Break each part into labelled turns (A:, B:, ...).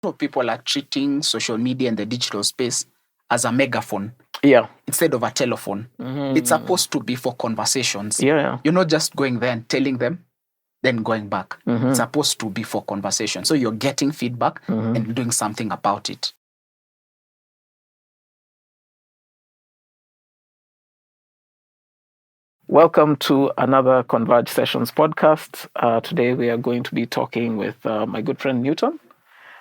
A: of people are treating social media and the digital space as a megaphone.
B: Yeah.
A: Instead of a telephone. It's supposed to be for conversations.
B: Yeah.
A: You're not just going there and telling them, then going back. It's supposed to be for conversation. So you're getting feedback and doing something about it.
B: Welcome to another Converge Sessions podcast. Today we are going to be talking with my good friend Newton.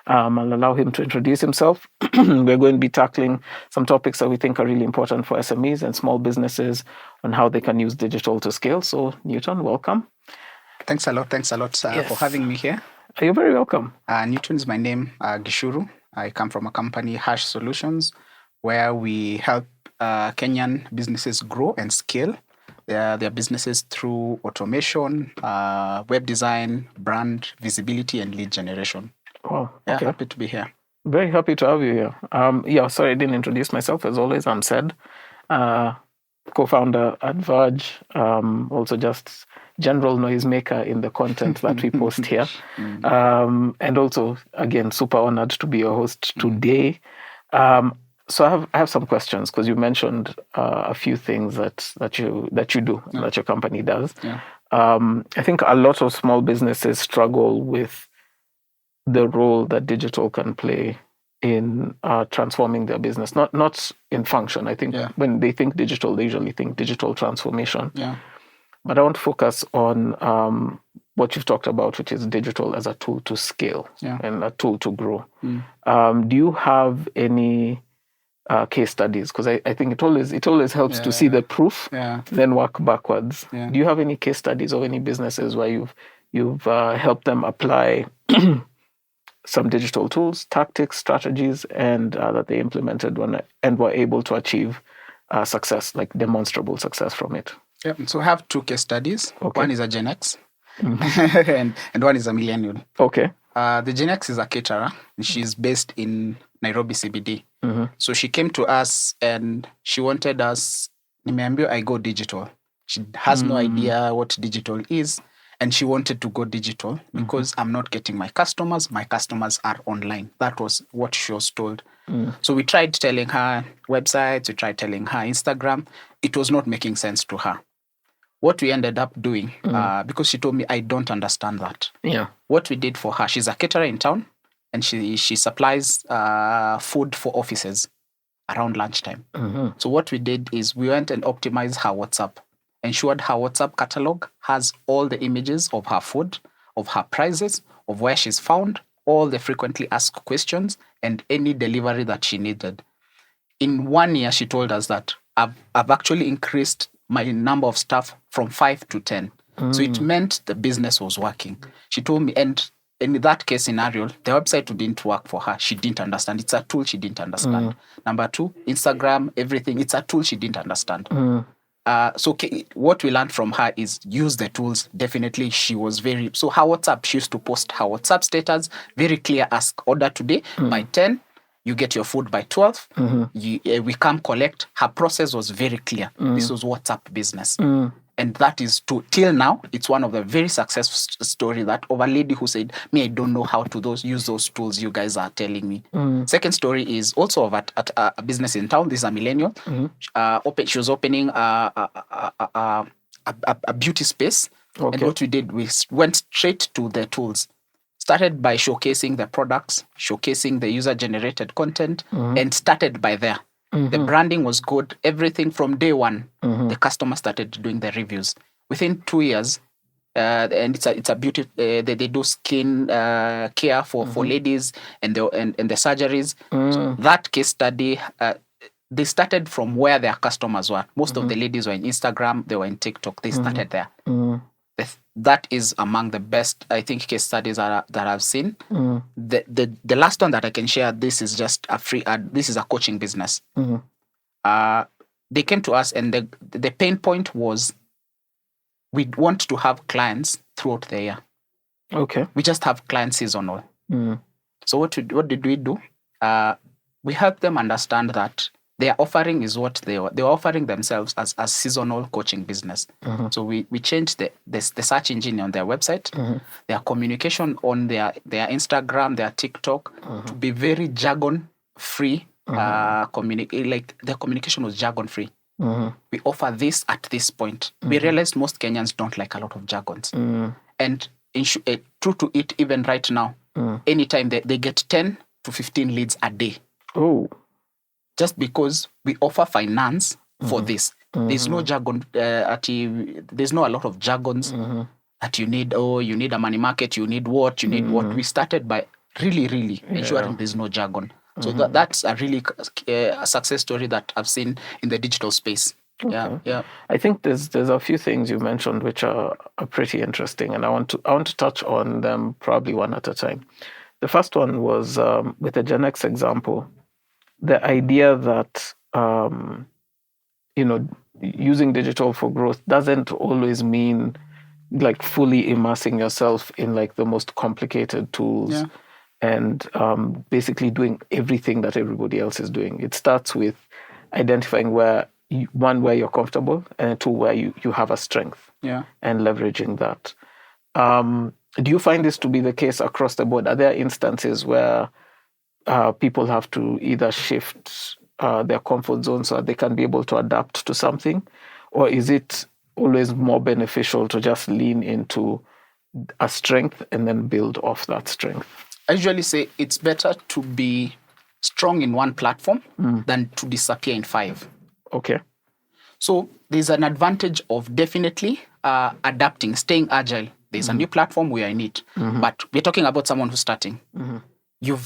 B: I'll allow him to introduce himself. We're going to be tackling some topics that we think are really important for SMEs and small businesses on how they can use digital to scale. So Newton, welcome.
A: Thanks a lot for having me here.
B: You're very welcome.
A: Newton is my name, Gishuru. I come from a company, Hash Solutions, where we help Kenyan businesses grow and scale their businesses through automation, web design, brand visibility, and lead generation.
B: Wow. Okay.
A: Happy to be here.
B: Very happy to have you here. Sorry I didn't introduce myself. As always, I'm Sed, co-founder at Verge, also just general noisemaker in the content that we post here. And also, again, super honored to be your host today. So I have some questions because you mentioned a few things that you do, that your company does.
A: Yeah.
B: I think a lot of small businesses struggle with the role that digital can play in transforming their business, not in function. I think when they think digital, they usually think digital transformation.
A: Yeah.
B: But I want to focus on what you've talked about, which is digital as a tool to scale and a tool to grow. Do you have any case studies? Because I think it always helps to see the proof, then work backwards. Do you have any case studies of any businesses where you've helped them apply some digital tools, tactics, strategies, and that they implemented and were able to achieve success, like demonstrable success from it?
A: Yeah. So I have two case studies. Okay. One is a Gen X and one is a millennial.
B: Okay.
A: The Gen X is a caterer. She's based in Nairobi CBD. So she came to us and she wanted us, I go digital. She has no idea what digital is. And she wanted to go digital because I'm not getting my customers. My customers are online. That was what she was told. So we tried telling her websites. We tried telling her Instagram. It was not making sense to her. What we ended up doing, because she told me, I don't understand that.
B: Yeah.
A: What we did for her, she's a caterer in town, and she supplies food for offices around lunchtime. So what we did is we went and optimized her WhatsApp. Ensured her WhatsApp catalog has all the images of her food, of her prices, of where she's found, all the frequently asked questions, and any delivery that she needed. In 1 year, she told us that I've actually increased my number of staff from 5 to 10. So it meant the business was working. She told me, and in that case scenario, the website didn't work for her. She didn't understand. It's a tool she didn't understand. Number two, Instagram, everything, it's a tool she didn't understand. So what we learned from her is use the tools. Definitely, she was so her WhatsApp, she used to post her WhatsApp status, very clear, ask order today by 10, you get your food by 12, we come collect. Her process was very clear. This was WhatsApp business. And that is till now, it's one of the very successful story that of a lady who said, I don't know how to use those tools you guys are telling me. Second story is also at a business in town. This is a millennial. She was opening a beauty space. Okay. And what we did, we went straight to the tools. Started by showcasing the products, showcasing the user-generated content, and started by there. The branding was good. Everything from day one, the customer started doing the reviews. Within 2 years, and it's a beauty. They do skin care for ladies and the surgeries. So that case study, they started from where their customers were. Most of the ladies were in Instagram. They were in TikTok. They started there. That is among the best, I think, case studies that I've seen. The last one that I can share, this is just a free ad. This is a coaching business. They came to us and the pain point was we want to have clients throughout the year. Okay. We just have clients seasonal. So what did we do? We helped them understand that their offering is what they were offering themselves as seasonal coaching business. So we changed the search engine on their website, their communication on their Instagram, their TikTok, to be very jargon free. Like their communication was jargon free. We offer this at this point. We realized most Kenyans don't like a lot of jargons. And true to it, even right now, anytime they get 10 to 15 leads a day.
B: Oh.
A: Just because we offer finance for this. There's no jargon. There's not a lot of jargons that you need. Oh, you need a money market. You need what? You need what? We started by really ensuring there's no jargon. So that's a really a success story that I've seen in the digital space. Okay. Yeah.
B: I think there's a few things you mentioned which are pretty interesting, and I want to touch on them probably one at a time. The first one was with the Gen X example, the idea that using digital for growth doesn't always mean like fully immersing yourself in like the most complicated tools and basically doing everything that everybody else is doing. It starts with identifying where you're comfortable, and two, where you have a strength, and leveraging that. Do you find this to be the case across the board? Are there instances where people have to either shift their comfort zone so that they can be able to adapt to something, or is it always more beneficial to just lean into a strength and then build off that strength?
A: I usually say it's better to be strong in one platform than to disappear in 5.
B: Okay.
A: So there's an advantage of definitely adapting, staying agile. There's a new platform, we are in it. But we're talking about someone who's starting. You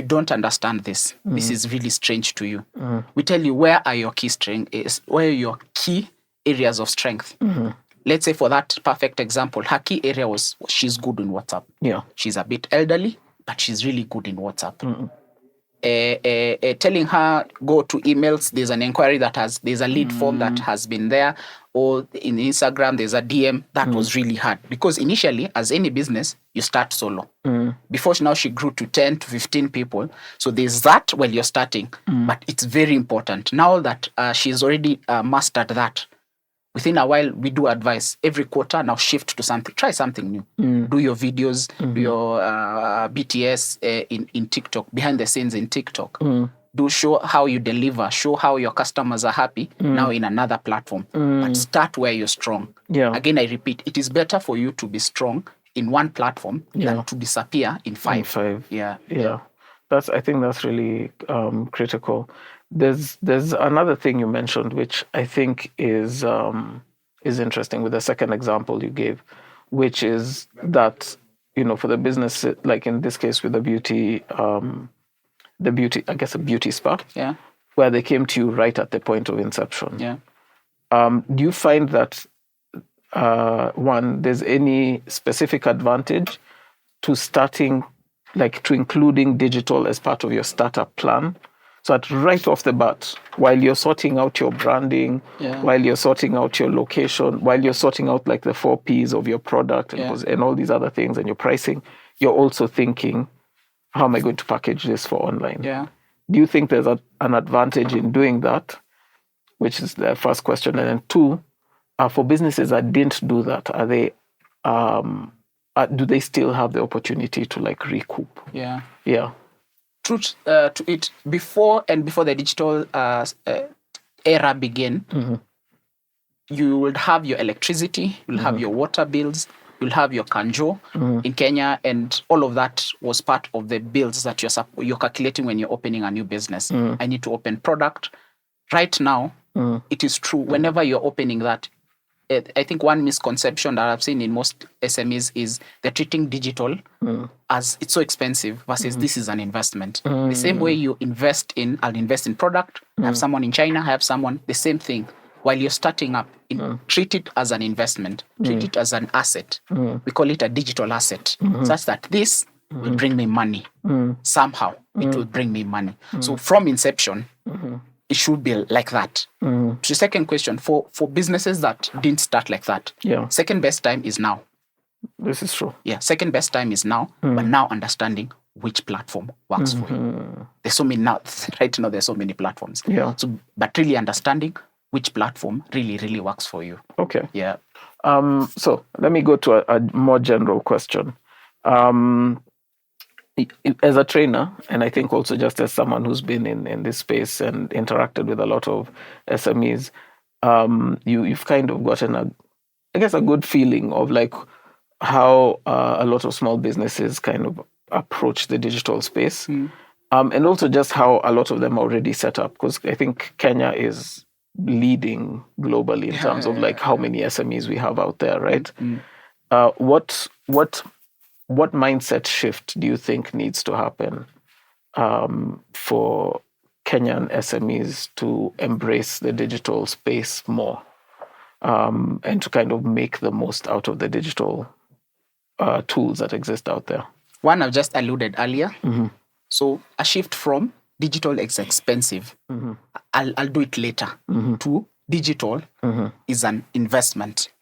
A: don't understand this. This is really strange to you. We tell you where are your key strengths, where are your key areas of strength. Let's say for that perfect example, her key area was she's good in WhatsApp.
B: Yeah.
A: She's a bit elderly, but she's really good in WhatsApp. Telling her go to emails, there's an inquiry there's a lead form that has been there, or in Instagram there's a DM that was really hard, because initially as any business you start solo. Before now she grew to 10 to 15 people, so there's that while you're starting, but it's very important now that she's already mastered that. Within a while, we do advise every quarter now shift to something, try something new. Do your videos, do your BTS in TikTok, behind the scenes in TikTok. Do show how you deliver, show how your customers are happy now in another platform. But start where you're strong. Again, I repeat, it is better for you to be strong in one platform than to disappear in 5.
B: Yeah. I think that's really critical. There's another thing you mentioned, which I think is interesting with the second example you gave, which is that, for the business, like in this case with a beauty spa, where they came to you right at the point of inception. Do you find that one, there's any specific advantage to starting, like to including digital as part of your startup plan? So that right off the bat, while you're sorting out your branding, while you're sorting out your location, while you're sorting out like the 4 Ps of your product and all these other things and your pricing, you're also thinking, how am I going to package this for online? Do you think there's an advantage in doing that? Which is the first question. And then 2, for businesses that didn't do that, are they do they still have the opportunity to like recoup?
A: Truth to it, before the digital era began, you would have your electricity, you'll have your water bills, you'll have your kanjo in Kenya, and all of that was part of the bills that you're calculating when you're opening a new business. I need to open product. Right now, it is true, whenever you're opening that, I think one misconception that I've seen in most SMEs is they're treating digital as it's so expensive versus this is an investment. The same way you invest in, I'll invest in product, I have someone in China, I have someone, the same thing. While you're starting up, treat it as an investment, treat it as an asset. We call it a digital asset, such that this will bring me money. Somehow, it will bring me money. So from inception, it should be like that. To the second question, for businesses that didn't start like that, second best time is now.
B: This is true.
A: Second best time is now, but now understanding which platform works for you. There's so many now, right now there's so many platforms.
B: Yeah.
A: So, but really understanding which platform really, really works for you.
B: Okay.
A: Yeah.
B: So let me go to a more general question. As a trainer, and I think also just as someone who's been in this space and interacted with a lot of SMEs, you've kind of gotten a good feeling of like how a lot of small businesses kind of approach the digital space, and also just how a lot of them are already set up. Because I think Kenya is leading globally in terms of like how many SMEs we have out there, right? What mindset shift do you think needs to happen for Kenyan SMEs to embrace the digital space more, and to kind of make the most out of the digital tools that exist out there?
A: One I've just alluded earlier. So a shift from digital is expensive, I'll do it later, to digital is an investment.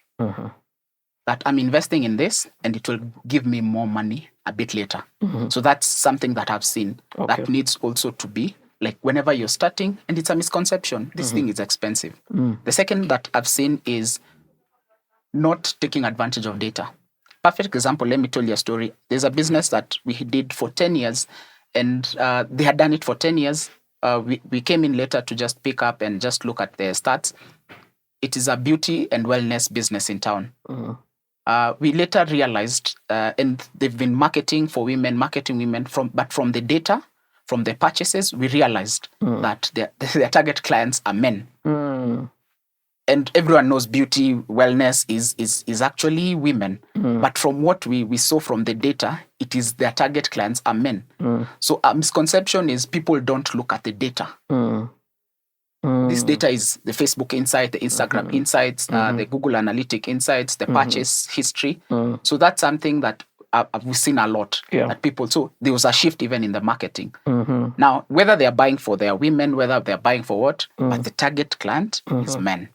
A: That I'm investing in this and it will give me more money a bit later. So that's something that I've seen that needs also to be like whenever you're starting, and it's a misconception, this thing is expensive. The second that I've seen is not taking advantage of data. Perfect example, let me tell you a story. There's a business that we did for 10 years and they had done it for 10 years. We came in later to just pick up and just look at the stats. It is a beauty and wellness business in town. We later realized, and they've been marketing women, but from the data, from the purchases, we realized that their target clients are men. And everyone knows beauty, wellness is actually women. But from what we saw from the data, it is their target clients are men. So a misconception is people don't look at the data. This data is the Facebook insight, the Instagram insights, the Google Analytic insights, the purchase history. So that's something that we've seen a lot. That people. So there was a shift even in the marketing. Now, whether they are buying for their women, whether they are buying for what, but the target client is men.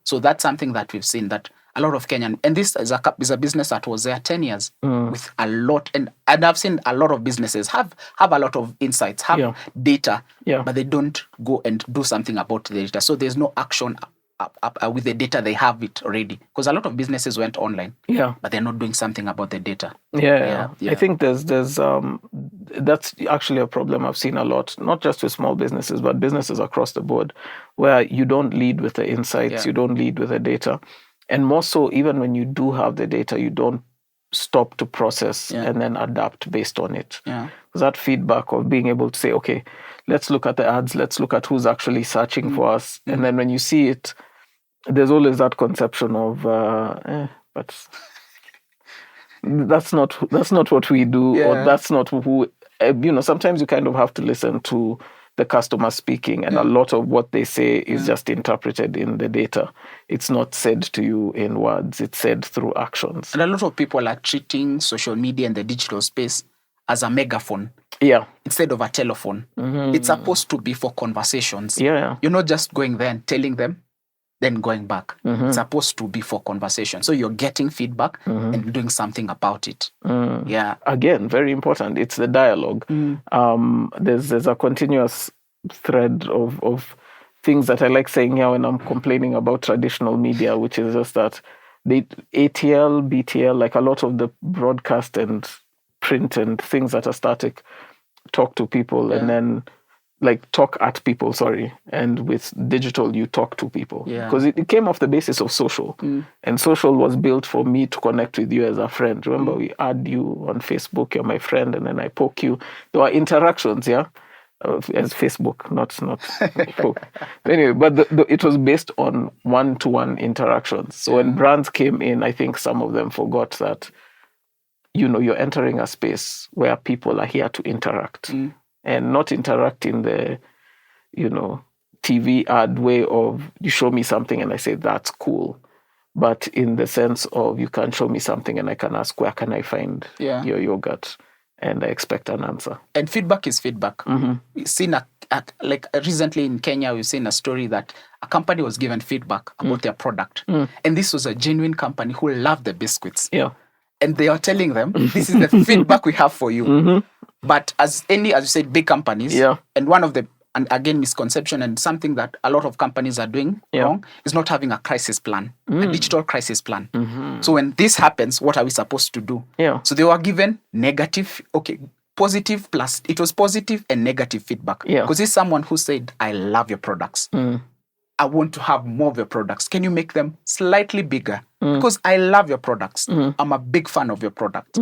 A: So that's something that we've seen, that a lot of Kenyan, and this is a business that was there 10 years with a lot, and I've seen a lot of businesses have a lot of insights, have data, but they don't go and do something about the data. So there's no action with the data, they have it already. Because a lot of businesses went online, but they're not doing something about the data.
B: I think there's that's actually a problem I've seen a lot, not just with small businesses, but businesses across the board, where you don't lead with the insights, you don't lead with the data. And more so, even when you do have the data, you don't stop to process and then adapt based on it. Because that feedback of being able to say, okay, let's look at the ads, let's look at who's actually searching for us. And then when you see it, there's always that conception of, but that's not what we do, or that's not who, sometimes you kind of have to listen to the customer speaking, and a lot of what they say is just interpreted in the data. It's not said to you in words, it's said through actions.
A: And a lot of people are treating social media and the digital space as a megaphone. Instead of a telephone. It's supposed to be for conversations. You're not just going there and telling them, then going back. It's supposed to be for conversation. So you're getting feedback and doing something about it.
B: Again, very important. It's the dialogue. There's a continuous thread of things that I like saying here when I'm complaining about traditional media, which is just that the ATL, BTL, like a lot of the broadcast and print and things that are static, talk to people and then like talk at people, and with digital you talk to people, because it came off the basis of social, and social was built for me to connect with you as a friend. Remember, we add you on Facebook, you're my friend, and then I poke you. There were interactions, as Facebook, not Facebook. Anyway, but it was based on one-to-one interactions. So when brands came in, I think some of them forgot that you're entering a space where people are here to interact. And not interact in the, TV ad way of you show me something and I say, that's cool. But in the sense of you can show me something and I can ask, where can I find your yogurt? And I expect an answer.
A: And feedback is feedback. We've seen, like recently in Kenya, we've seen a story that a company was given feedback about their product. And this was a genuine company who loved the biscuits. and they are telling them, this is the feedback we have for you. But as you said, big companies, and one of the, and again, misconception and something that a lot of companies are doing wrong is not having a crisis plan, a digital crisis plan. So when this happens, what are we supposed to do? So they were given positive plus, it was positive and negative feedback. Because it's someone who said, I love your products. I want to have more of your products. Can you make them slightly bigger? Because I love your products. I'm a big fan of your product.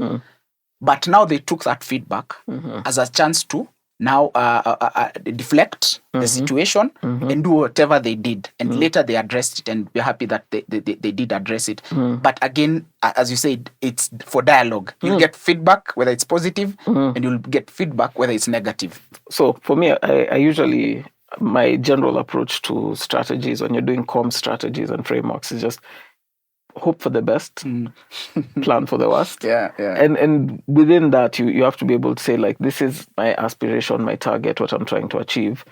A: But now they took that feedback as a chance to now deflect the situation and do whatever they did. And later they addressed it, and we're happy that they did address it. But again, as you said, it's for dialogue. You'll get feedback, whether it's positive, and you'll get feedback, whether it's negative.
B: So for me, I usually, my general approach to strategies when you're doing comm strategies and frameworks is just hope for the best, plan for the worst. And within that, you have to be able to say, like, this is my aspiration, my target, what I'm trying to achieve.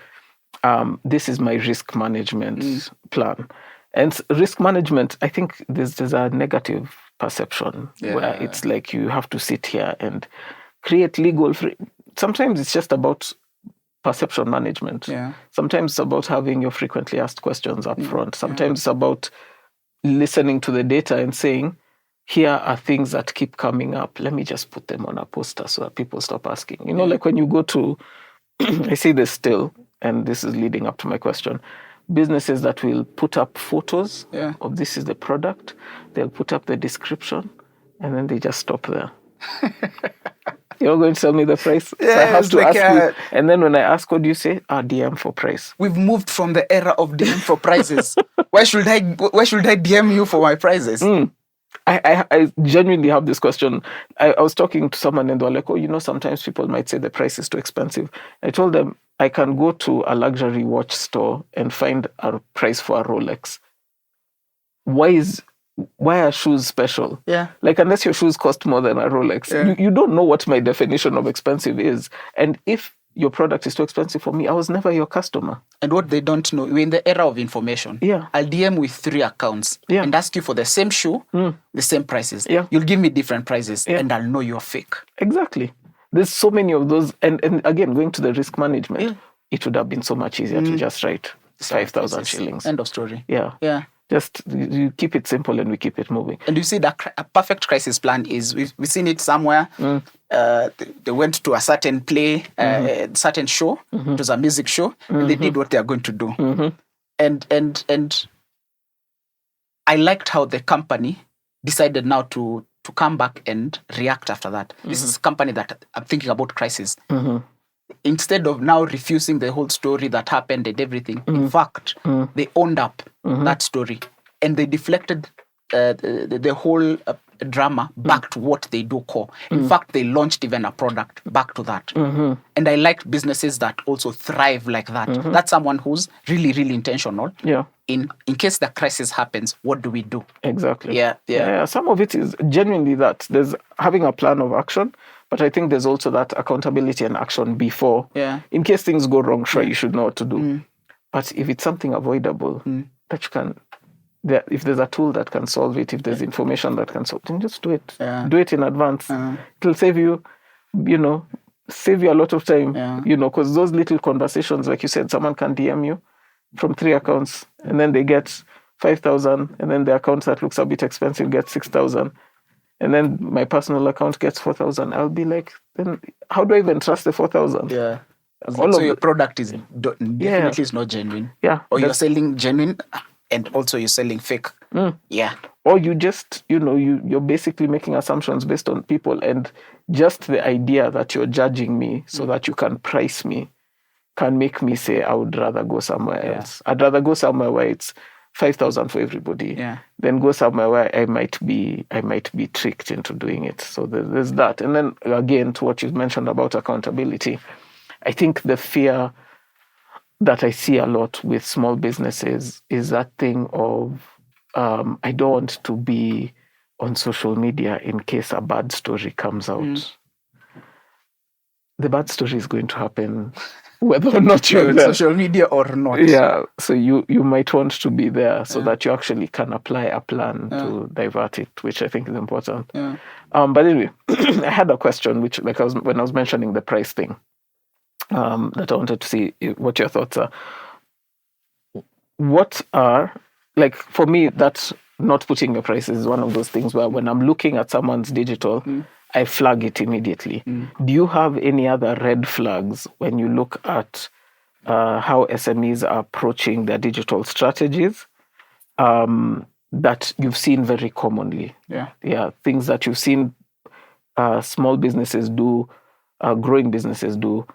B: This is my risk management plan. And risk management, I think there's a negative perception where it's like you have to sit here and create legal sometimes it's just about perception management. Sometimes it's about having your frequently asked questions up front. Sometimes it's about listening to the data and saying, here are things that keep coming up. Let me just put them on a poster so that people stop asking. You know, like when you go to, I see this still, and this is leading up to my question, businesses that will put up photos of this is the product, they'll put up the description, and then they just stop there. You're going to tell me the price? So I have to ask you. And then when I ask, what do you say? DM for price.
A: We've moved from the era of DM for prices. Why should I DM you for my prices?
B: I genuinely have this question. I was talking to someone and they were like, sometimes people might say the price is too expensive. I told them, I can go to a luxury watch store and find a price for a Rolex. Why are shoes special? Like, unless your shoes cost more than a Rolex, you don't know what my definition of expensive is. And if your product is too expensive for me, I was never your customer.
A: And what they don't know, we're in the era of information. I'll DM with 3 accounts and ask you for the same shoe, the same prices. You'll give me different prices and I'll know you're fake.
B: Exactly. There's so many of those. And again, going to the risk management, it would have been so much easier to just write 5,000 shillings.
A: End of story.
B: Just you keep it simple and we keep it moving.
A: And you see that a perfect crisis plan is, we've seen it somewhere. They went to a certain play, certain show. It was a music show, and they did what they are going to do. And I liked how the company decided now to come back and react after that. This is a company that I'm thinking about crisis. Instead of now refusing the whole story that happened and everything, in fact, they owned up that story and they deflected the whole drama back to what they do core. In fact, they launched even a product back to that. And I like businesses that also thrive like that. That's someone who's really, really intentional. In case the crisis happens, what do we do?
B: Exactly. Some of it is genuinely that. There's having a plan of action. But I think there's also that accountability and action before. In case things go wrong, you should know what to do. But if it's something avoidable, that you can, if there's a tool that can solve it, if there's information that can solve it, then just do it. Do it in advance. It'll save you, save you a lot of time, because those little conversations, like you said, someone can DM you from 3 accounts and then they get 5,000 and then the account that looks a bit expensive gets 6,000. And then my personal account gets 4,000. I'll be like, then how do I even trust the 4,000?
A: So your product is definitely is not genuine. Or you're selling genuine and also you're selling fake.
B: Or you just, you're basically making assumptions based on people, and just the idea that you're judging me so that you can price me can make me say, I would rather go somewhere else. I'd rather go somewhere where it's 5,000 for everybody, then go somewhere where I might be tricked into doing it. So there's that. And then again, to what you mentioned about accountability, I think the fear that I see a lot with small businesses is that thing of, I don't want to be on social media in case a bad story comes out. The bad story is going to happen whether or not you're
A: on
B: there.
A: social media or not.
B: Yeah, so you might want to be there so that you actually can apply a plan to divert it, which I think is important.
A: Yeah.
B: But anyway, I had a question, which when I was mentioning the price thing, that I wanted to see what your thoughts are. What are, like, for me, that's not putting your prices is one of those things where when I'm looking at someone's digital, I flag it immediately. Do you have any other red flags when you look at how SMEs are approaching their digital strategies that you've seen very commonly? Yeah, things that you've seen small businesses do, growing businesses do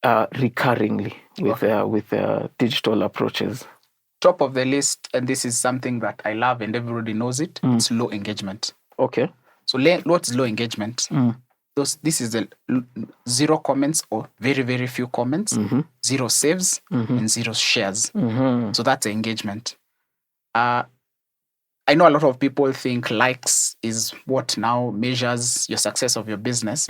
B: recurringly with their digital approaches.
A: Top of the list, and this is something that I love and everybody knows it, it's low engagement.
B: Okay.
A: So what's low engagement? This is the 0 comments or very, very few comments, 0 saves, and 0 shares. So that's engagement. I know a lot of people think likes is what now measures your success of your business,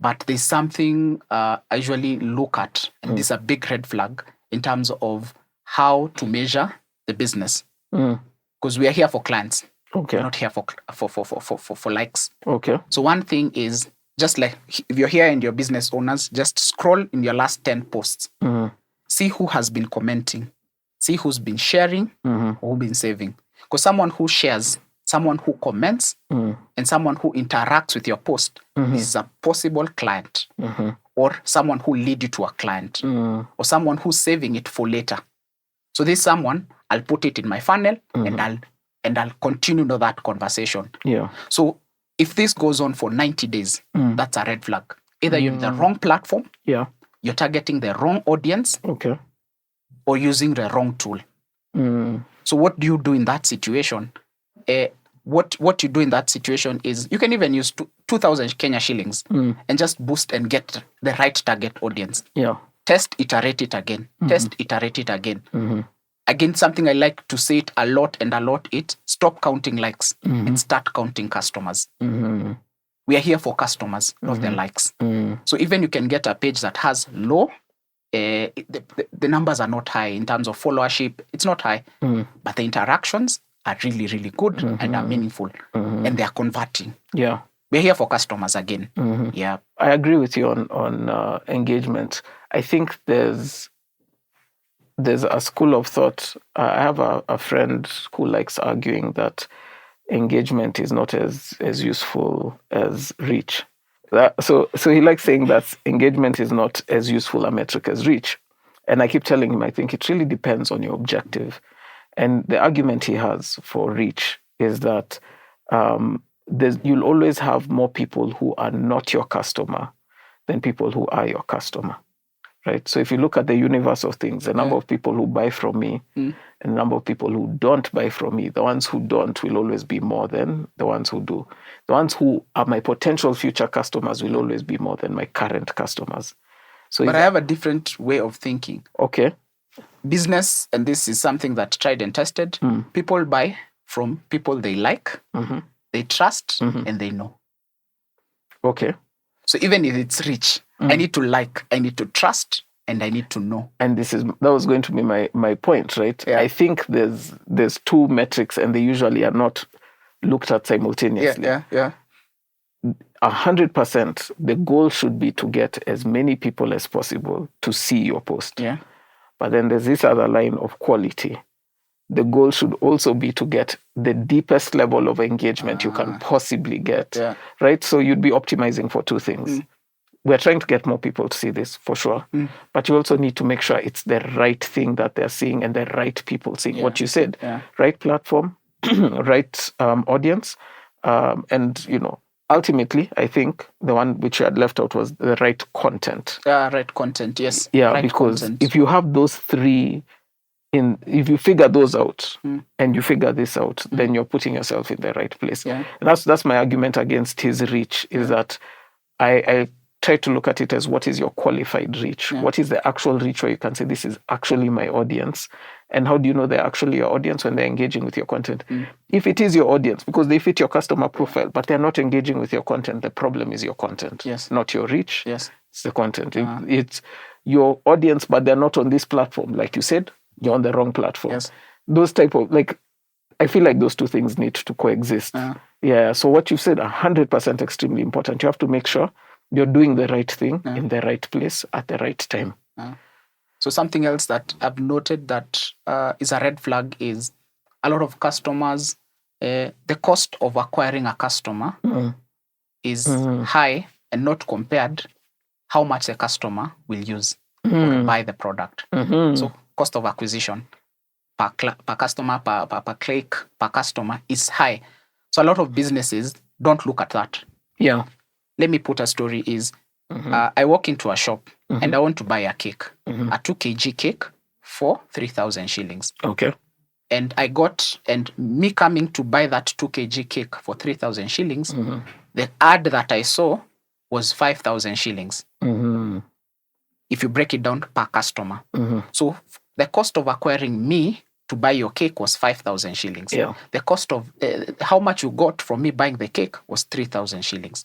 A: but there's something I usually look at, and this is a big red flag in terms of how to measure the business. Because we are here for clients.
B: Okay.
A: We're not here for likes.
B: Okay.
A: So one thing is, just like if you're here and you're business owners, just scroll in your last 10 posts. See who has been commenting. See who's been sharing or who's been saving. Because someone who shares, someone who comments, and someone who interacts with your post is a possible client, or someone who lead you to a client, or someone who's saving it for later. So this someone, I'll put it in my funnel and I'll continue to that conversation.
B: Yeah.
A: So if this goes on for 90 days, that's a red flag. Either you're in the wrong platform, you're targeting the wrong audience, or using the wrong tool. So what do you do in that situation? What you do in that situation is you can even use 2,000 Kenya shillings and just boost and get the right target audience.
B: Yeah.
A: Test, iterate it again. Test, iterate it again. Again, something I like to say it a lot, it's stop counting likes and start counting customers. We are here for customers, not the likes. So even you can get a page that has low, the numbers are not high in terms of followership. It's not high, but the interactions are really, really good and are meaningful, and they are converting.
B: Yeah.
A: We're here for customers again. Yeah.
B: I agree with you on engagement. I think there's a school of thought. I have a friend who likes arguing that engagement is not as useful as reach. So he likes saying that engagement is not as useful a metric as reach. And I keep telling him, I think it really depends on your objective. And the argument he has for reach is that you'll always have more people who are not your customer than people who are your customer, right? So if you look at the universe of things, the number of people who buy from me and the number of people who don't buy from me, the ones who don't will always be more than the ones who do. The ones who are my potential future customers will always be more than my current customers. So,
A: but I have a different way of thinking.
B: Okay.
A: Business, and this is something that tried and tested, people buy from people they like, they trust, and they know.
B: Okay.
A: So even if it's rich, I need to like, I need to trust, and I need to know.
B: And that was going to be my point, right? Yeah. I think there's two metrics, and they usually are not looked at simultaneously.
A: Yeah.
B: 100%, the goal should be to get as many people as possible to see your post.
A: Yeah.
B: But then there's this other line of quality. The goal should also be to get the deepest level of engagement you can possibly get, right? So you'd be optimizing for two things. We're trying to get more people to see this, for sure. But you also need to make sure it's the right thing that they're seeing and the right people seeing what you said. Right platform, right audience. And, ultimately, I think the one which you had left out was the right content.
A: Right content, yes.
B: Yeah,
A: right
B: because
A: content.
B: If you have those three, if you figure those out and you figure this out, then you're putting yourself in the right place.
A: Yeah.
B: And that's my argument against his reach, is that I try to look at it as what is your qualified reach? Yeah. What is the actual reach where you can say this is actually my audience? And how do you know they're actually your audience when they're engaging with your content? If it is your audience, because they fit your customer profile, but they're not engaging with your content, the problem is your content, not your reach.
A: Yes.
B: It's the content. your audience, but they're not on this platform. Like you said, you're on the wrong platform.
A: Yes.
B: Those type of, like, I feel like those two things need to coexist. Yeah. So what you said, 100% extremely important. You have to make sure you're doing the right thing in the right place at the right time.
A: So something else that I've noted that is a red flag is a lot of customers, the cost of acquiring a customer is high and not compared how much the customer will use or buy the product. So cost of acquisition per customer, per click, per customer is high. So a lot of businesses don't look at that.
B: Yeah.
A: Let me put a story is, I walk into a shop and I want to buy a cake, a 2 kg cake for 3,000 shillings.
B: Okay.
A: And me coming to buy that 2 kg cake for 3,000 shillings, the ad that I saw was 5,000 shillings. If you break it down per customer. So the cost of acquiring me to buy your cake was 5,000 shillings.
B: Yeah.
A: The cost of how much you got from me buying the cake was 3,000 shillings.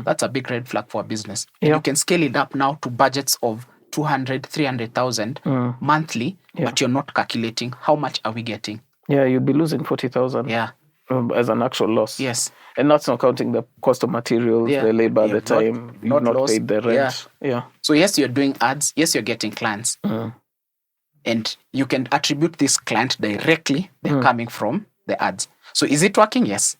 A: That's a big red flag for a business. You can scale it up now to budgets of 200, 300,000 monthly, but you're not calculating how much are we getting.
B: Yeah, you'd be losing 40,000.
A: Yeah.
B: As an actual loss.
A: Yes.
B: And that's not counting the cost of materials, the labor, the time. You've not paid the rent. Yeah.
A: So yes, you're doing ads. Yes, you're getting clients. And you can attribute this client directly. They're coming from the ads. So is it working? Yes.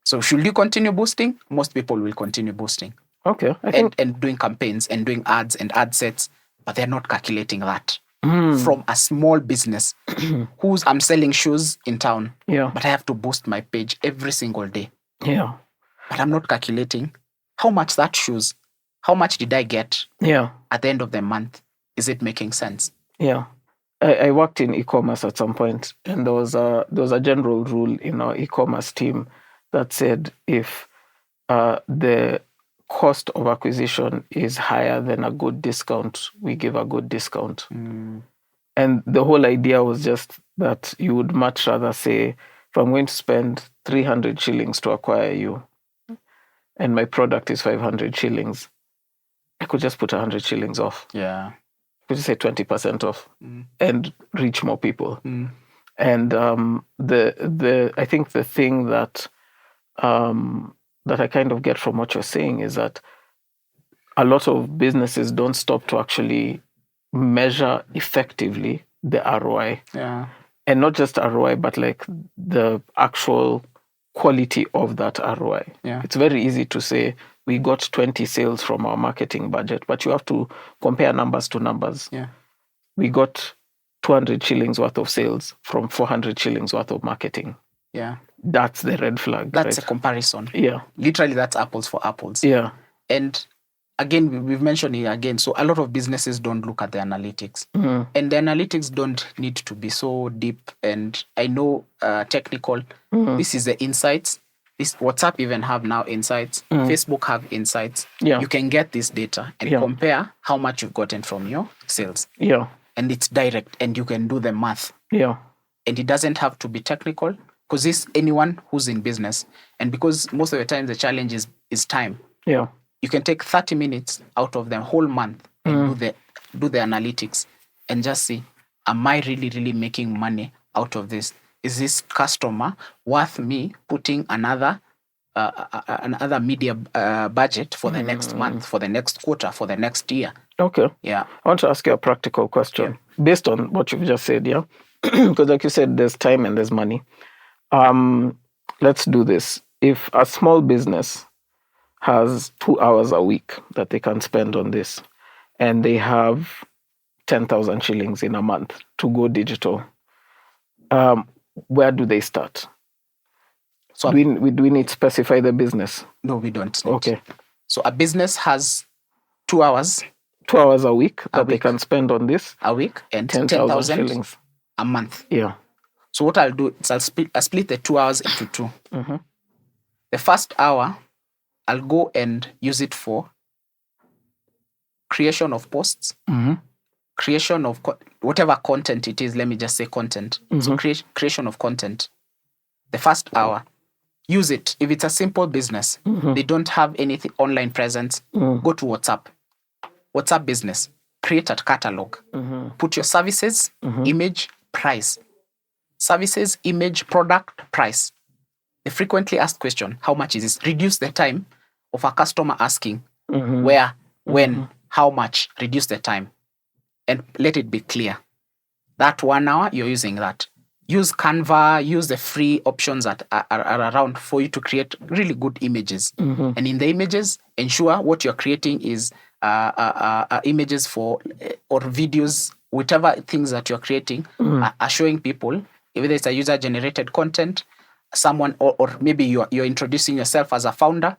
A: So should you continue boosting? Most people will continue boosting.
B: Okay.
A: And doing campaigns and doing ads and ad sets, but they're not calculating that. From a small business I'm selling shoes in town, but I have to boost my page every single day.
B: Yeah.
A: But I'm not calculating how much that shoes, how much did I get at the end of the month? Is it making sense?
B: Yeah. I worked in e-commerce at some point, and there was a general rule in our e-commerce team that said if the cost of acquisition is higher than a good discount, we give a good discount. And the whole idea was just that you would much rather say, if I'm going to spend 300 shillings to acquire you, and my product is 500 shillings, I could just put 100 shillings off.
A: Yeah.
B: I could just say 20% off and reach more people. And I think the thing that I kind of get from what you're saying is that a lot of businesses don't stop to actually measure effectively the ROI.
A: Yeah.
B: And not just ROI, but like the actual quality of that ROI.
A: Yeah.
B: It's very easy to say we got 20 sales from our marketing budget, but you have to compare numbers to numbers.
A: Yeah.
B: We got 200 shillings worth of sales from 400 shillings worth of marketing.
A: Yeah.
B: That's the red flag.
A: That's a comparison.
B: Yeah.
A: Literally, that's apples for apples.
B: Yeah.
A: And again, we've mentioned it again. So a lot of businesses don't look at the analytics. And the analytics don't need to be so deep. And I know technical. This is the insights. This WhatsApp even have now insights. Facebook have insights.
B: Yeah.
A: You can get this data and compare how much you've gotten from your sales.
B: Yeah.
A: And it's direct, and you can do the math.
B: Yeah.
A: And it doesn't have to be technical, because it's anyone who's in business. And because most of the time the challenge is time.
B: Yeah.
A: You can take 30 minutes out of the whole month and do the analytics and just see, am I really, really making money out of this? Is this customer worth me putting another media budget for the next month, for the next quarter, for the next year?
B: Okay.
A: Yeah.
B: I want to ask you a practical question based on what you've just said, yeah? Because like you said, there's time and there's money. Let's do this. If a small business has 2 hours a week that they can spend on this, and they have 10,000 shillings in a month to go digital, where do they start? So do we need to specify the business?
A: No, we don't.
B: Okay.
A: So a business has 2 hours.
B: 2 hours a week that they can spend on this.
A: A week, and
B: 10,000 shillings
A: a month.
B: Yeah.
A: So what I'll do is I'll split the 2 hours into two. The first hour, I'll go and use it for creation of posts, creation of whatever content it is. Let me just say content. So creation of content. The first hour, use it. If it's a simple business, they don't have anything online presence, go to WhatsApp. WhatsApp business. create a catalog. Put your services, image, price. Services, image, product, price. The frequently asked question, how much is this? Reduce the time of a customer asking where, when, how much. Reduce the time and let it be clear. That 1 hour, you're using that. Use Canva, use the free options that are around for you to create really good images. And in the images, ensure what you're creating is images for or videos, whatever things that you're creating are showing people, whether it's a user-generated content, someone, or maybe you're introducing yourself as a founder,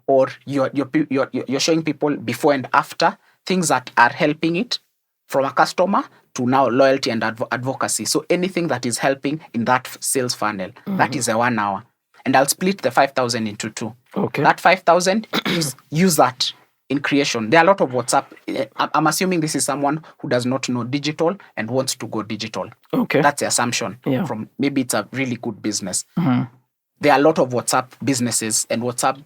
A: or you're showing people before and after things that are helping it from a customer to now loyalty and advocacy. So anything that is helping in that sales funnel, that is a 1 hour. And I'll split the 5,000 into 2.
B: Okay.
A: That 5,000, use that in creation. There are a lot of WhatsApp. I'm assuming this is someone who does not know digital and wants to go digital.
B: Okay.
A: That's the assumption. Yeah. From maybe it's a really good business. There are a lot of WhatsApp businesses and WhatsApp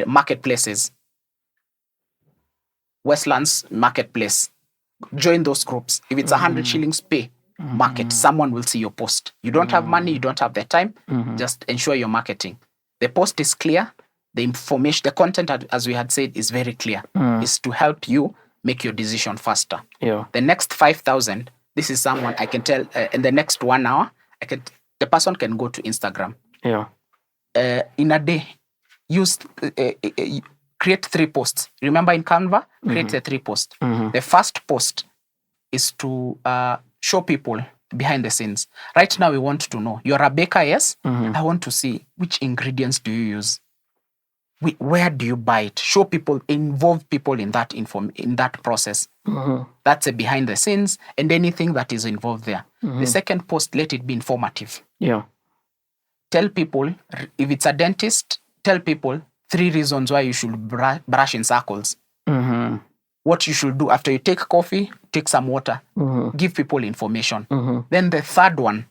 A: marketplaces. Westlands Marketplace. Join those groups. If it's 100 shillings pay market, someone will see your post. You don't have money, you don't have the time, just ensure you're marketing. The post is clear. The information, the content, as we had said, is very clear. Is to help you make your decision faster.
B: Yeah.
A: The next 5,000, this is someone I can tell, in the next 1 hour, the person can go to Instagram.
B: Yeah.
A: In a day, create 3 posts. Remember in Canva, create the 3 posts. The first post is to show people behind the scenes. Right now, we want to know, you're a baker, yes? I want to see which ingredients do you use? Where do you buy it? Show people, involve people in that process. That's a behind the scenes and anything that is involved there. The second post, let it be informative.
B: Yeah.
A: Tell people, if it's a dentist, tell people 3 reasons why you should brush in circles. What you should do after you take coffee, take some water. Give people information. Then the third one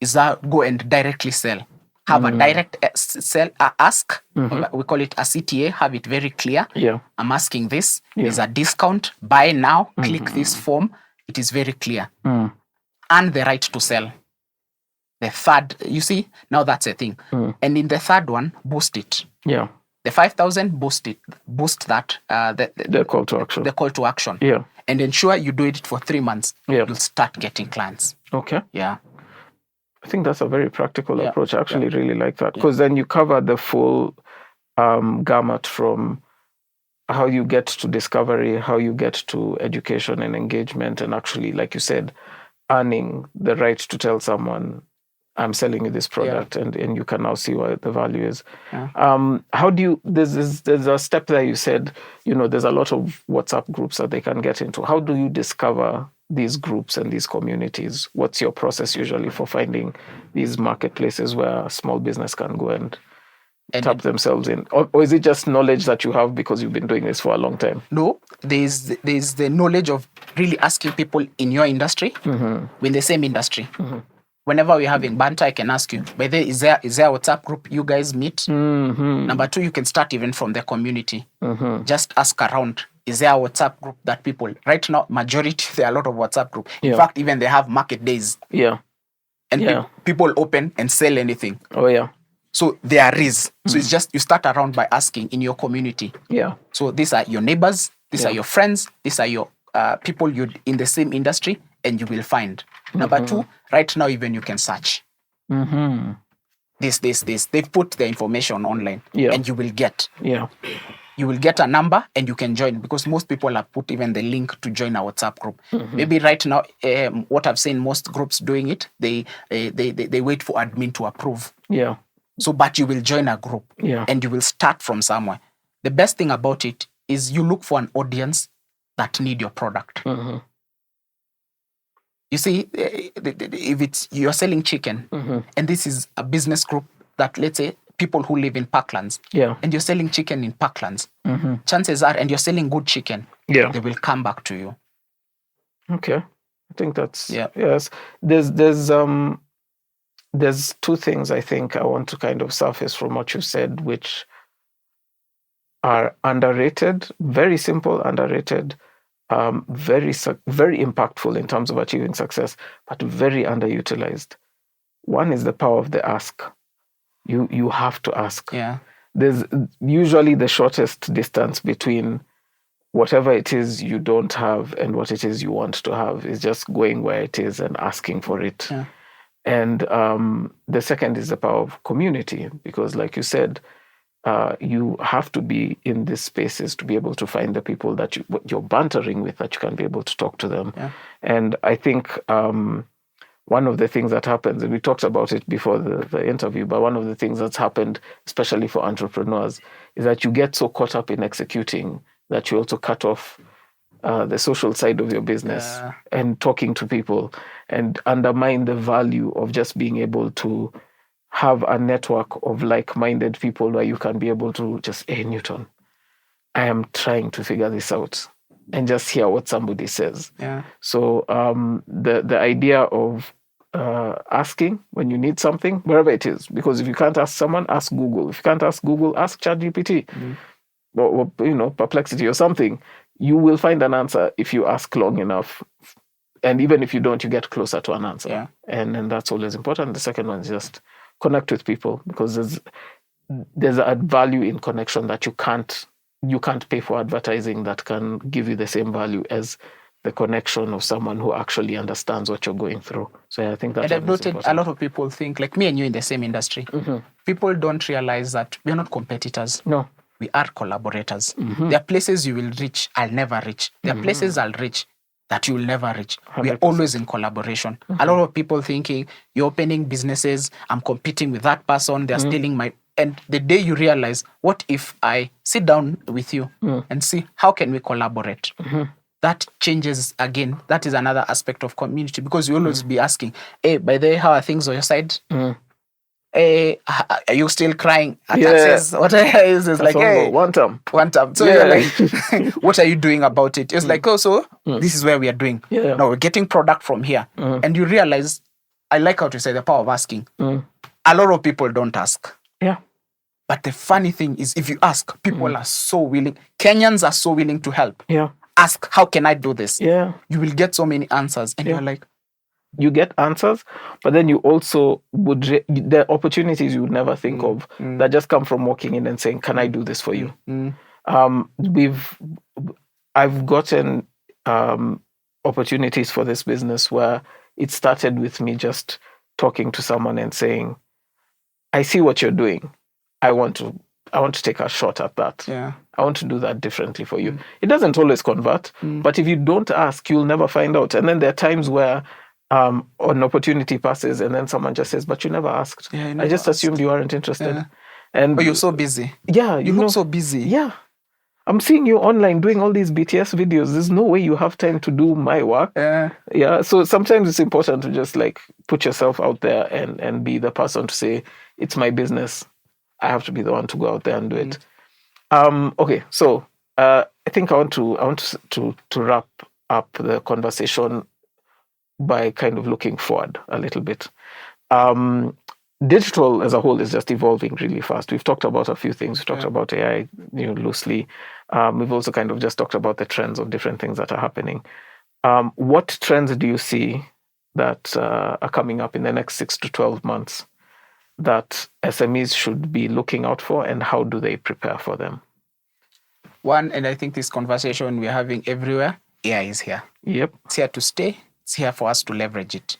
A: is go and directly sell. Have a direct sell ask. We call it a CTA. Have it very clear.
B: Yeah.
A: I'm asking this. There's a discount. Buy now. Click this form. It is very clear. And the right to sell. The third, you see, now that's a thing. And in the third one, boost it.
B: Yeah.
A: The 5,000, boost it. Boost that.
B: The call to action.
A: The call to action.
B: Yeah.
A: And ensure you do it for 3 months.
B: Yeah.
A: You'll start getting clients.
B: Okay.
A: Yeah.
B: I think that's a very practical approach. I actually really like that because then you cover the full gamut from how you get to discovery, how you get to education and engagement, and actually, like you said, earning the right to tell someone, I'm selling you this product, and you can now see what the value is. Yeah. How do you, there's a step there you said, there's a lot of WhatsApp groups that they can get into. How do you discover these groups and these communities? What's your process usually for finding these marketplaces where a small business can go and tap themselves in? Or is it just knowledge that you have because you've been doing this for a long time?
A: No, there's the knowledge of really asking people in your industry, in the same industry. Whenever we're having banter, I can ask you, by the way, is there a WhatsApp group you guys meet? Number 2, you can start even from the community. Just ask around. Is there a WhatsApp group that people, right now, majority, there are a lot of WhatsApp groups. In fact, even they have market days.
B: Yeah.
A: And people open and sell anything.
B: Oh, yeah.
A: So there is. So it's just, you start around by asking in your community.
B: Yeah.
A: So these are your neighbors, these are your friends, these are your people you in the same industry, and you will find. Number 2, right now, even you can search. This. They've put the information online, and you will get.
B: Yeah.
A: You will get a number and you can join, because most people have put even the link to join a WhatsApp group. Maybe right now, what I've seen most groups doing it, they wait for admin to approve.
B: Yeah.
A: So, but you will join a group and you will start from somewhere. The best thing about it is you look for an audience that need your product. You see, if you're selling chicken and this is a business group that, let's say, people who live in parklands, and you're selling chicken in parklands, chances are, and you're selling good chicken, they will come back to you.
B: Okay, I think that's yes. There's 2 things I think I want to kind of surface from what you said, which are underrated, very simple, underrated, very impactful in terms of achieving success, but very underutilized. One is the power of the ask. You have to ask.
A: Yeah.
B: There's usually the shortest distance between whatever it is you don't have and what it is you want to have is just going where it is and asking for it.
A: Yeah.
B: And the second is the power of community, because like you said, you have to be in these spaces to be able to find the people that you're bantering with, that you can be able to talk to them.
A: Yeah.
B: And I think one of the things that happens, and we talked about it before the interview, but one of the things that's happened, especially for entrepreneurs, is that you get so caught up in executing that you also cut off the social side of your business and talking to people, and undermine the value of just being able to have a network of like-minded people where you can be able to just, hey, Newton, I am trying to figure this out, and just hear what somebody says.
A: Yeah.
B: So the idea of asking when you need something, wherever it is, because if you can't ask someone, ask Google. If you can't ask Google, ask ChatGPT, or Perplexity or something. You will find an answer if you ask long enough. And even if you don't, you get closer to an answer.
A: Yeah.
B: And that's always important. The second one is just connect with people, because there's a value in connection that you can't pay for advertising that can give you the same value as the connection of someone who actually understands what you're going through. So yeah, I think that's.
A: And I've noted a lot of people think, like me and you in the same industry, people don't realize that we're not competitors.
B: No.
A: We are collaborators. There are places you will reach, I'll never reach. There are places I'll reach that you will never reach. 100%. We are always in collaboration. A lot of people thinking, you're opening businesses, I'm competing with that person, they're stealing my... And the day you realize, what if I sit down with you and see how can we collaborate? That changes again. That is another aspect of community, because you always be asking, hey, by the way, how are things on your side? Hey, are you still crying? Taxes? What is like, hey,
B: one time.
A: So you're like, what are you doing about it? It's like, this is where we are doing. Now we're getting product from here. And you realize, I like how to say the power of asking. A lot of people don't ask.
B: Yeah.
A: But the funny thing is, if you ask, people are so willing. Kenyans are so willing to help.
B: Yeah.
A: Ask, how can I do this?
B: Yeah.
A: You will get so many answers. And you're like,
B: you get answers, but then you also the opportunities you would never think of that just come from walking in and saying, can I do this for you? I've gotten opportunities for this business where it started with me just talking to someone and saying, I see what you're doing. I want to take a shot at that.
A: Yeah.
B: I want to do that differently for you. It doesn't always convert, but if you don't ask, you'll never find out. And then there are times where an opportunity passes and then someone just says, but you never asked.
A: Yeah,
B: I just assumed you weren't interested.
A: Yeah.
B: And
A: you're so busy.
B: Yeah.
A: You look so busy.
B: Yeah. I'm seeing you online doing all these BTS videos. There's no way you have time to do my work. Yeah. So sometimes it's important to just like put yourself out there and be the person to say, it's my business. I have to be the one to go out there and do it. Okay. So I think I want to wrap up the conversation by kind of looking forward a little bit. Digital as a whole is just evolving really fast. We've talked about a few things. We've talked about AI, loosely. We've also kind of just talked about the trends of different things that are happening. What trends do you see that are coming up in the next 6 to 12 months that SMEs should be looking out for, and how do they prepare for them?
A: One, and I think this conversation we're having everywhere, AI is here.
B: Yep.
A: It's here to stay. It's here for us to leverage it.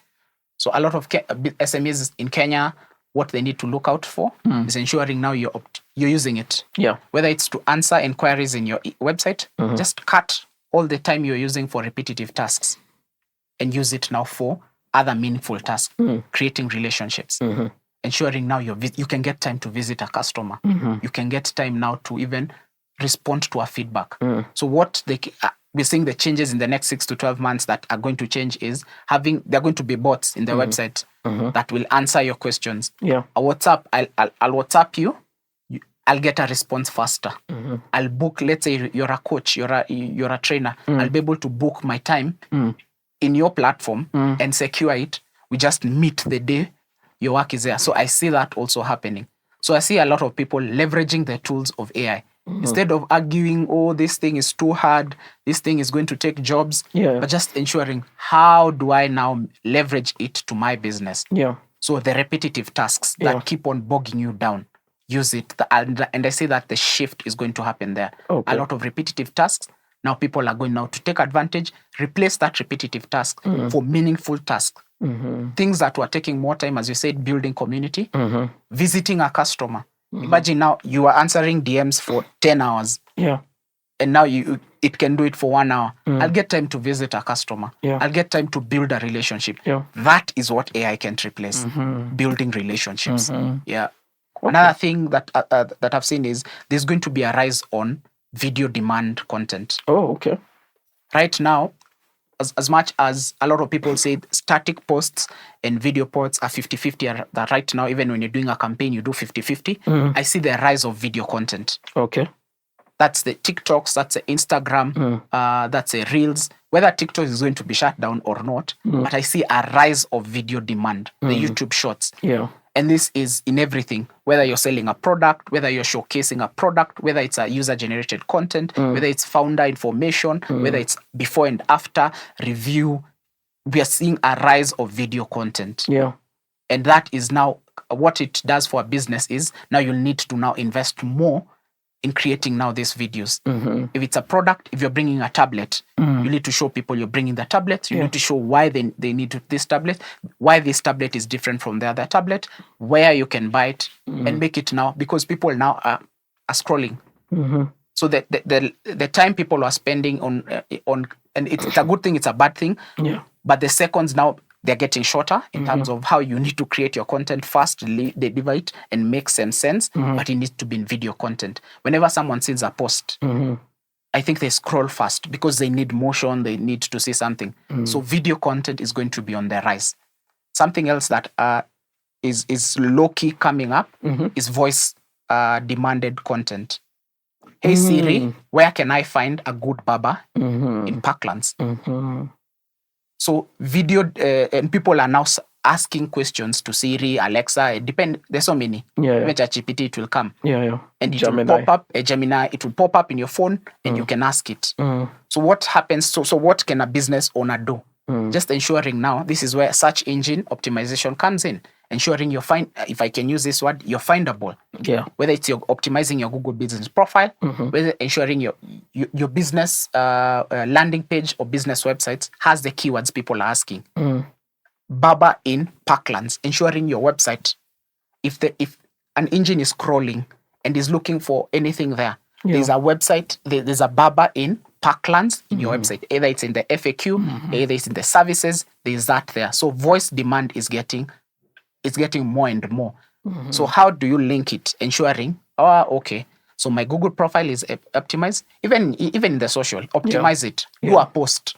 A: So a lot of SMEs in Kenya, what they need to look out for is ensuring now you're using it.
B: Yeah.
A: Whether it's to answer inquiries in your website, just cut all the time you're using for repetitive tasks and use it now for other meaningful tasks, creating relationships. Ensuring now you can get time to visit a customer. You can get time now to even respond to a feedback. So what we're seeing the changes in the next 6 to 12 months that are going to change is there are going to be bots in the website that will answer your questions.
B: Yeah.
A: A WhatsApp, I'll WhatsApp you. I'll get a response faster. I'll book, let's say you're a coach, you're a trainer. I'll be able to book my time in your platform and secure it. We just meet the day your work is there. So I see that also happening. So I see a lot of people leveraging the tools of AI Instead of arguing, oh, this thing is too hard, this thing is going to take jobs, but just ensuring, how do I now leverage it to my business? So the repetitive tasks that keep on bogging you down, use it. And I say that the shift is going to happen there. A lot of repetitive tasks. Now people are going now to take advantage, replace that repetitive task for meaningful tasks. Things that were taking more time, as you said, building community, visiting a customer. Imagine now you are answering DMs for 10 hours. And now it can do it for 1 hour. I'll get time to visit a customer. I'll get time to build a relationship. That is what AI can't replace. Building relationships. Another thing that I've seen is there's going to be a rise on video demand content. Right now, as much as a lot of people say static posts and video posts are 50-50, that right now, even when you're doing a campaign, you do 50-50. I see the rise of video content. That's the TikToks, that's the Instagram, that's the Reels. Whether TikTok is going to be shut down or not, but I see a rise of video demand, the YouTube Shorts. And this is in everything, whether you're selling a product, whether you're showcasing a product, whether it's a user-generated content, whether it's founder information, whether it's before and after review. We are seeing a rise of video content. And that is now, what it does for a business is, now you'll need to now invest more in creating now these videos. If it's a product, if you're bringing a tablet, you need to show people you're bringing the tablet. You need to show why they need this tablet, why this tablet is different from the other tablet, where you can buy it, and make it now, because people now are scrolling. So the time people are spending on and it's a good thing, it's a bad thing, but the seconds now, they're getting shorter in terms of how you need to create your content fast, deliver it, and make some sense, but it needs to be in video content. Whenever someone sees a post, I think they scroll fast because they need motion, they need to see something. So video content is going to be on the rise. Something else that is low-key coming up is voice demanded content. Hey Siri, where can I find a good barber in Parklands? So video, and people are now asking questions to Siri, Alexa. There's so many. Even ChatGPT, it will come. And it will pop up, Gemini, it will pop up in your phone and you can ask it. So what happens, so what can a business owner do? Just ensuring now, this is where search engine optimization comes in. Ensuring if I can use this word, you're findable. Whether it's you're optimizing your Google business profile, whether ensuring your business landing page or business websites has the keywords people are asking. Baba in Parklands, ensuring your website, if an engine is crawling and is looking for anything there, there's a website, there's a Baba in Parklands in your website. Either it's in the FAQ, either it's in the services, there's that there. So voice demand is getting more and more. So how do you link it? Ensuring, so my Google profile is optimized. Even in the social, optimize it. Do a post.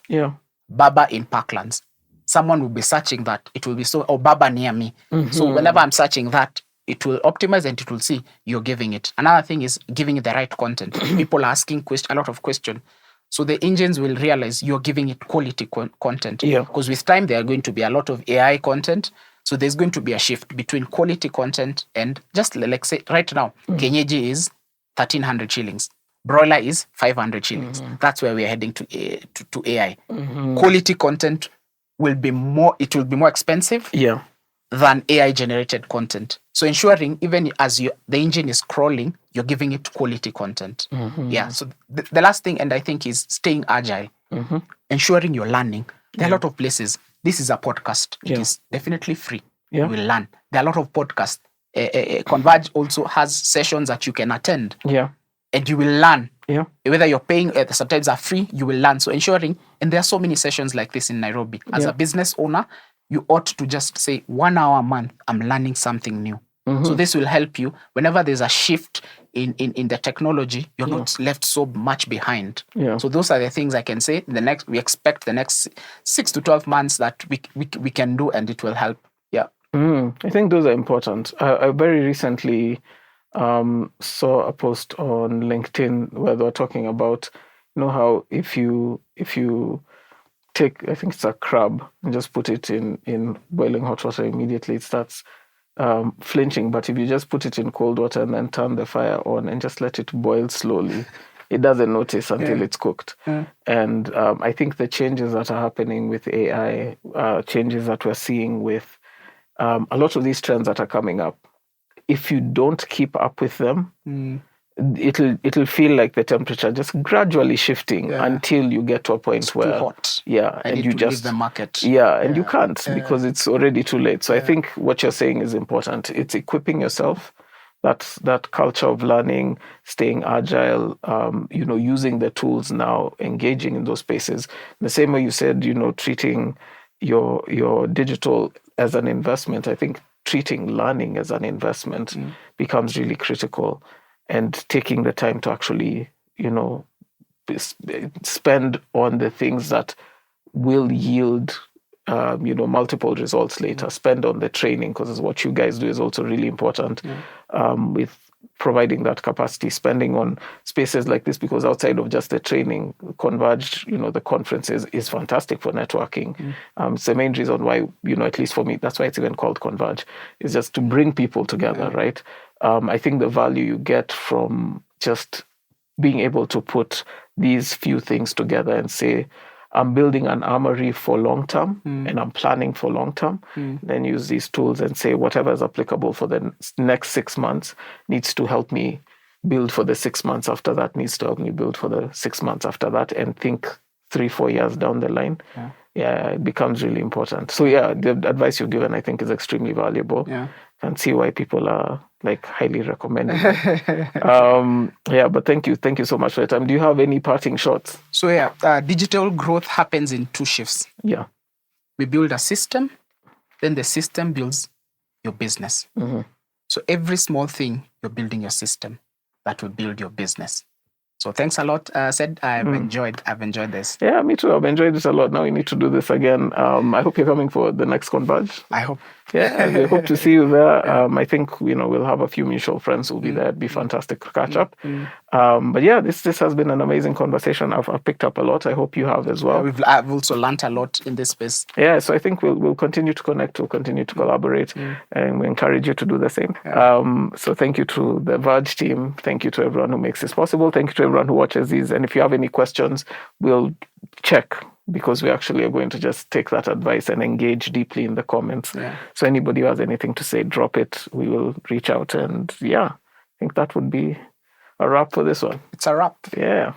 A: Baba in Parklands. Someone will be searching that. It will be Baba near me. So whenever I'm searching that, it will optimize and it will see you're giving it. Another thing is giving it the right content. People are asking a lot of questions. So the engines will realize you're giving it quality content. Because with time, there are going to be a lot of AI content. So there's going to be a shift between quality content and just like say right now, Kenyeji is 1,300 shillings. Broiler is 500 shillings. That's where we're heading to AI. Quality content will be more expensive than AI generated content. So ensuring even as the engine is crawling, you're giving it quality content. So the last thing, and I think, is staying agile. Ensuring you're learning. There are a lot of places. This is a podcast. It is definitely free. You will learn. There are a lot of podcasts. Converge also has sessions that you can attend. And you will learn. Whether you're paying, sometimes are free, you will learn. So ensuring, and there are so many sessions like this in Nairobi. As a business owner, you ought to just say 1 hour a month, I'm learning something new. So this will help you whenever there's a shift in the technology, you're not left so much behind. So those are the things I can say. We expect the next 6 to 12 months that we can do, and it will help.
B: I think those are important. I very recently saw a post on LinkedIn where they were talking about, how if you take, I think it's a crab, and just put it in boiling hot water, immediately it starts flinching, but if you just put it in cold water and then turn the fire on and just let it boil slowly, it doesn't notice until it's cooked. And I think the changes that are happening with AI, changes that we're seeing with a lot of these trends that are coming up, if you don't keep up with them, it'll feel like the temperature just gradually shifting until you get to a point where
A: too hot.
B: and you just
A: leave the market.
B: And you can't because it's already too late. So I think what you're saying is important. It's equipping yourself. That's that culture of learning, staying agile, using the tools now, engaging in those spaces. The same way you said, treating your digital as an investment. I think treating learning as an investment becomes really critical. And taking the time to actually, spend on the things that will yield, multiple results later. Spend on the training, because what you guys do is also really important with providing that capacity. Spending on spaces like this, because outside of just the training, Converge, the conferences is fantastic for networking. It's the main reason why, at least for me, that's why it's even called Converge, is just to bring people together, right? I think the value you get from just being able to put these few things together and say, I'm building an armory for long term and I'm planning for long term, then use these tools and say whatever is applicable for the next 6 months needs to help me build for the 6 months after that, needs to help me build for the 6 months after that, and think 3-4 years down the line. It becomes really important. So the advice you've given, I think, is extremely valuable. And see why people are highly recommending it. But thank you so much for your time. Do you have any parting shots?
A: So digital growth happens in 2 shifts. We build a system, then the system builds your business. So every small thing, you're building your system that will build your business. So thanks a lot, Sed. I've enjoyed this.
B: Yeah, me too. I've enjoyed this a lot. Now we need to do this again. I hope you're coming for the next Converge.
A: I hope.
B: I hope to see you there. I think we'll have a few mutual friends who'll be there. It'd be fantastic to catch up. But this has been an amazing conversation. I've picked up a lot. I hope you have as well.
A: I've also learned a lot in this space.
B: So I think we'll continue to connect. We'll continue to collaborate, and we encourage you to do the same. So thank you to the Verge team. Thank you to everyone who makes this possible. Thank you to everyone who watches these. And if you have any questions, we'll check, because we actually are going to just take that advice and engage deeply in the comments. So anybody who has anything to say, drop it. We will reach out. And I think that would be a wrap for this one.
A: It's a wrap.
B: Yeah.